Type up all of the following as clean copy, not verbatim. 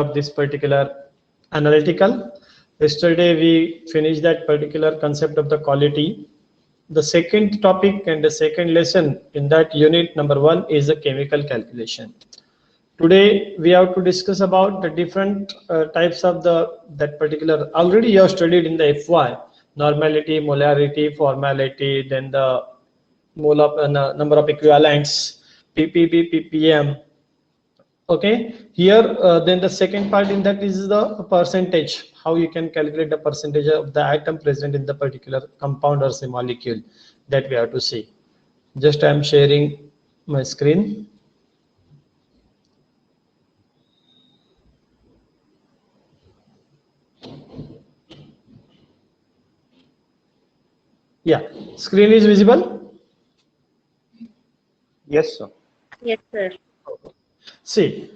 of this particular analytical. Yesterday we finished that particular concept of the quality. The second topic and the second lesson in that unit number 1 is the chemical calculation. Today we have to discuss about the different types of that particular. Already you have studied in the FY: normality, molarity, formality, then the mole of number of equivalents, ppb, ppm. Okay, here then the second part in that is the percentage, how you can calculate the percentage of the atom present in the particular compound or say molecule, that we have to see. Just I am sharing my screen. Yeah, screen is visible. Yes, sir. Yes, sir. See,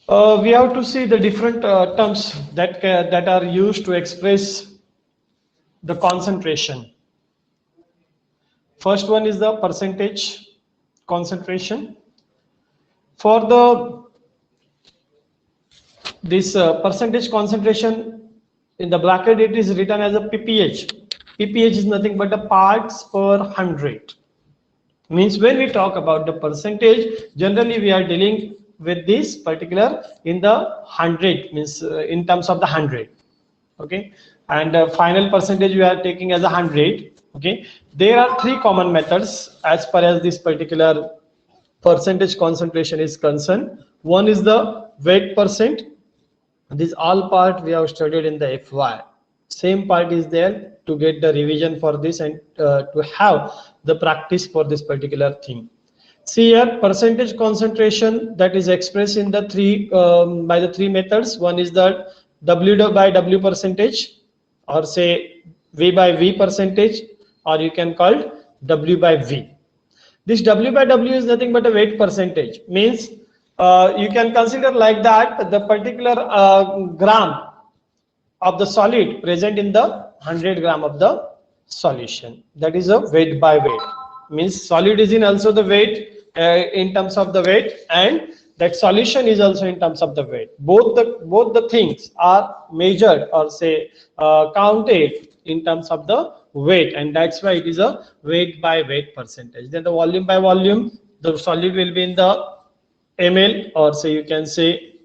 we have to see the different terms that are used to express the concentration. First one is the percentage concentration. For this percentage concentration, in the bracket it is written as a pph. pph is nothing but the parts per 100. Means when we talk about the percentage, generally we are dealing with this particular in the 100, means in terms of the 100. Okay, and final percentage we are taking as a 100. Okay, there are three common methods as far as this particular percentage concentration is concerned. One is the weight percent. This all part we have studied in the FY. Same part is there to get the revision for this and to have the practice for this particular thing. See here, percentage concentration that is expressed in the three by the three methods. One is the W by W percentage, or say V by V percentage, or you can call it W by V. This W by W is nothing but a weight percentage. Means you can consider like that the particular gram of the solid present in the 100 gram of the solution. That is a weight by weight. Means solid is in also the weight in terms of the weight, and that solution is also in terms of the weight. Both the things are measured or say counted in terms of the weight, and that's why it is a weight by weight percentage. Then the volume by volume, the solid will be in the ml, or say you can say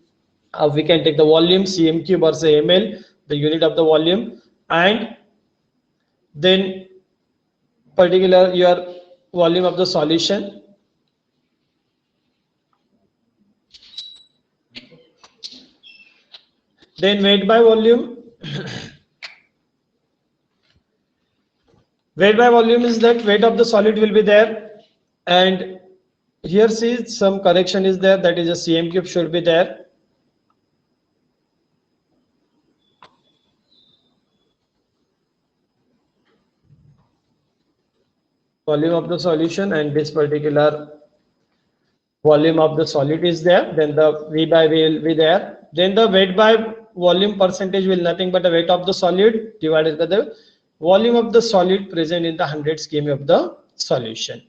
we can take the volume cm cube or say ml, the unit of the volume, and then particular your volume of the solution. Then weight by volume. Weight by volume is that weight of the solid will be there, and here see some correction is there, that is a cm cube should be there. Volume of the solution and this particular volume of the solid is there, then the V by V will be there. Then the weight by volume percentage will nothing but the weight of the solid divided by the volume of the solid present in the 100 km of the solution.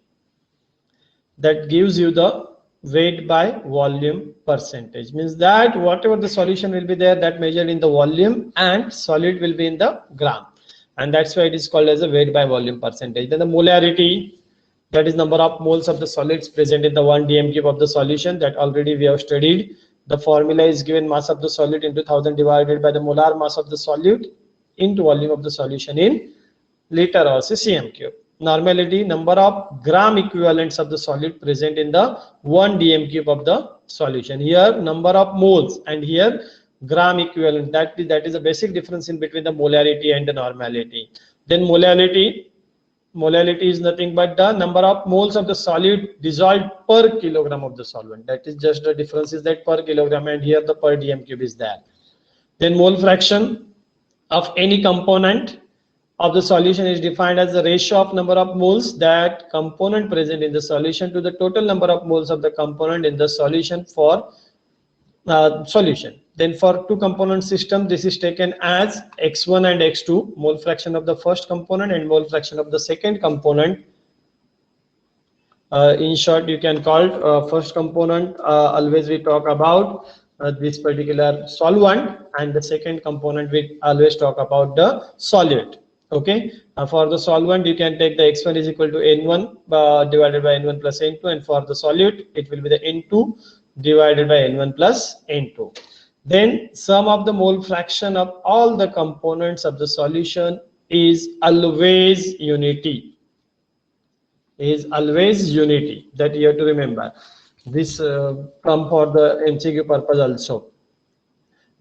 That gives you the weight by volume percentage. Means that whatever the solution will be there, that measured in the volume, and solid will be in the gram, and that's why it is called as a weight by volume percentage. Then the molarity, that is number of moles of the solids present in the 1 dm cube of the solution, that already we have studied. The formula is given mass of the solid into 1000 divided by the molar mass of the solid into volume of the solution in liter or say cm cube. Normality, number of gram equivalents of the solid present in the 1 dm cube of the solution. Here number of moles, and here gram equivalent. That is a basic difference in between the molarity and the normality. Then molality is nothing but the number of moles of the solid dissolved per kilogram of the solvent. That is just the difference is that per kilogram, and here the per dm cube is there. Then mole fraction of any component of the solution is defined as the ratio of number of moles that component present in the solution to the total number of moles of the component in the solution for solution. Then for two component system, this is taken as x1 and x2, mole fraction of the first component and mole fraction of the second component. In short, you can call it first component, always we talk about this particular solvent, and the second component we always talk about the solute. Okay, for the solvent you can take the x1 is equal to n1 divided by n1 plus n2, and for the solute it will be the n2 divided by n1 plus n2. Then sum of the mole fraction of all the components of the solution is always unity. Is always unity. That you have to remember. This come for the MCQ purpose also.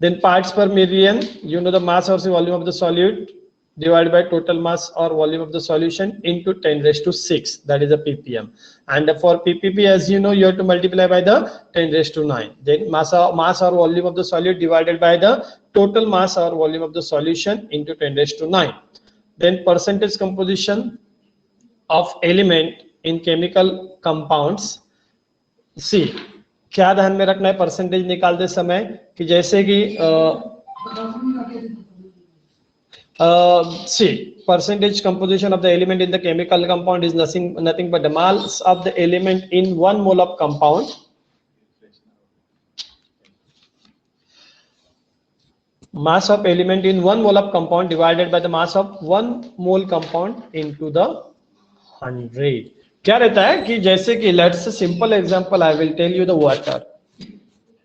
Then parts per million, you know the mass or the volume of the solute divided by total mass or volume of the solution into 10 raised to 6, that is a ppm. And for ppb, as you know, you have to multiply by the 10 raised to 9. Then mass or volume of the solute divided by the total mass or volume of the solution into 10 raised to 9. Then percentage composition of element in chemical compounds. See, क्या ध्यान में रखना है percentage निकालते समय कि जैसे कि see, percentage composition of the element in the chemical compound is nothing but the mass of the element in 1 mole of compound. Mass of element in 1 mole of compound divided by the mass of 1 mole compound into the 100. क्या रहता है कि जैसे कि let's say simple example I will tell you the water.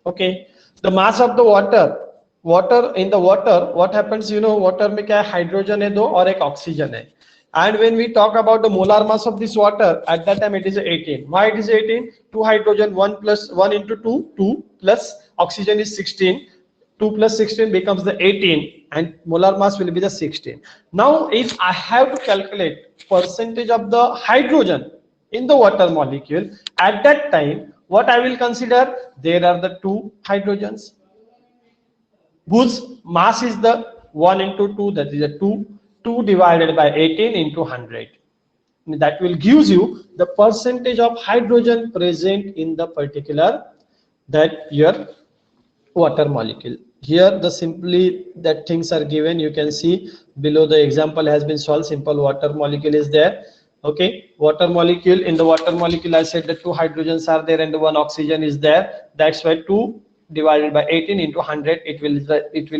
Okay, the mass of the water in the water, what happens, you know, water में क्या है, hydrogen है 2 और एक ऑक्सीजन है. And when we talk about the molar mass of this water, at that time it is 18. Why it is 18? 2 hydrogen, 1 plus 1 into 2, 2 plus oxygen is 16. 2 plus 16 becomes the 18, and molar mass will be the 16. Now if I have to calculate percentage of the hydrogen in the water molecule, at that time what I will consider, there are the 2 hydrogens whose mass is the 1 into 2, that is a 2 divided by 18 into 100. That will gives you the percentage of hydrogen present in the particular that your water molecule. Here the simply that things are given, you can see below the example has been solved. Simple water molecule is there. Okay, water molecule, in the water molecule I said that 2 hydrogens are there and 1 oxygen is there. That's why 2 divided by 18 into 100, it will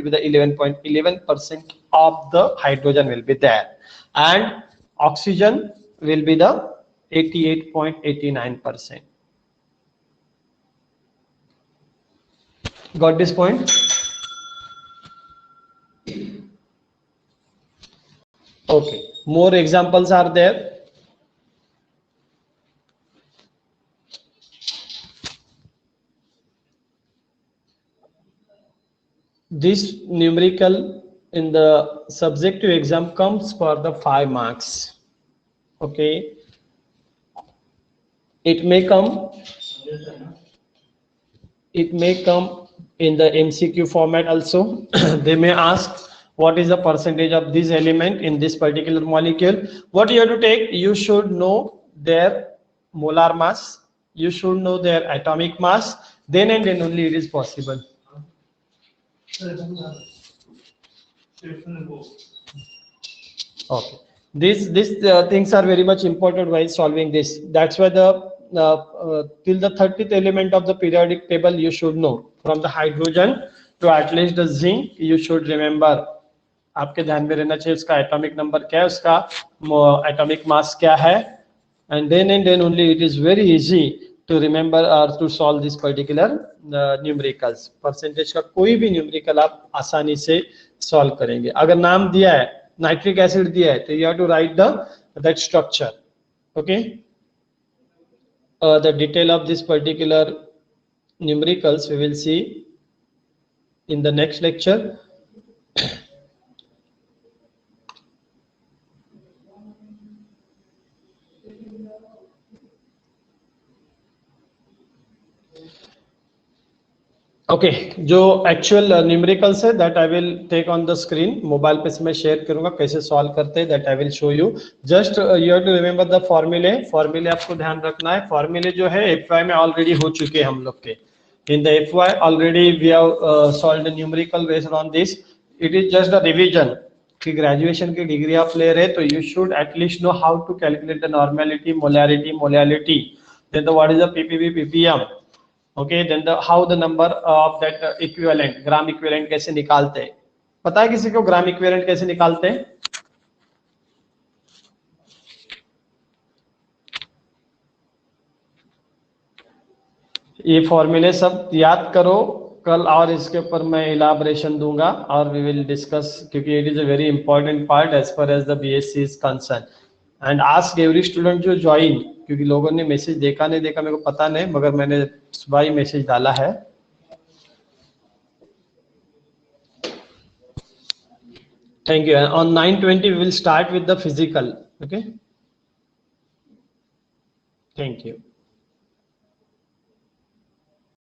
be the 11.11% of the hydrogen will be there, and oxygen will be the 88.89%. Got this point? Okay, more examples are there. This numerical in the subjective exam comes for the 5 marks. Okay, it may come in the MCQ format also. They may ask what is the percentage of this element in this particular molecule. What you have to take, you should know their molar mass, you should know their atomic mass, then and then only it is possible. Okay, these things are very much important while solving this. That's why the till the 30th element of the periodic table you should know. From the hydrogen to at least the zinc, you should remember. आपके ध्यान में रहना चाहिए उसका atomic number क्या है, उसका atomic mass क्या है, and then only it is very easy to remember or to solve this particular numericals. Percentage का कोई भी न्यूमेरिकल आप आसानी से सॉल्व करेंगे. अगर नाम दिया है नाइट्रिक एसिड दिया है तो you have to write that structure. Okay, the detail of this particular numericals we will see in the next lecture. Okay, जो एक्चुअल न्यूमेरिकल्स है that I will take on the screen. Mobile पे से मैं share करूंगा कैसे solve करते हैं, that I will show you. Just you have to remember the फॉर्मूले आपको ध्यान रखना है. फॉर्मूले जो है एफवाई में ऑलरेडी हो चुके हैं हम लोग के. In the FY already we have solved the numerical based on this. It is just the revision कि ग्रेजुएशन की डिग्री आप ले रहे तो you should at least know how to calculate the normality, molarity, then what is the PPV, PPM. Okay then how the number of that equivalent, gram equivalent कैसे निकालते हैं? पता है किसी को ग्राम इक्विवेलेंट कैसे निकालते हैं? ये फॉर्मूले सब याद करो, कल और इसके ऊपर मैं इलाबरेशन दूंगा और वी विल डिस्कस, क्योंकि it is a very important part as far as the BSc is concern. And ask every student जो ज्वाइन, क्योंकि लोगों ने मैसेज देखा नहीं देखा मेरे को पता नहीं, मगर मैंने सुबह ही मैसेज डाला है। Thank you. On 9:20 we will start with the physical. Okay. Thank you.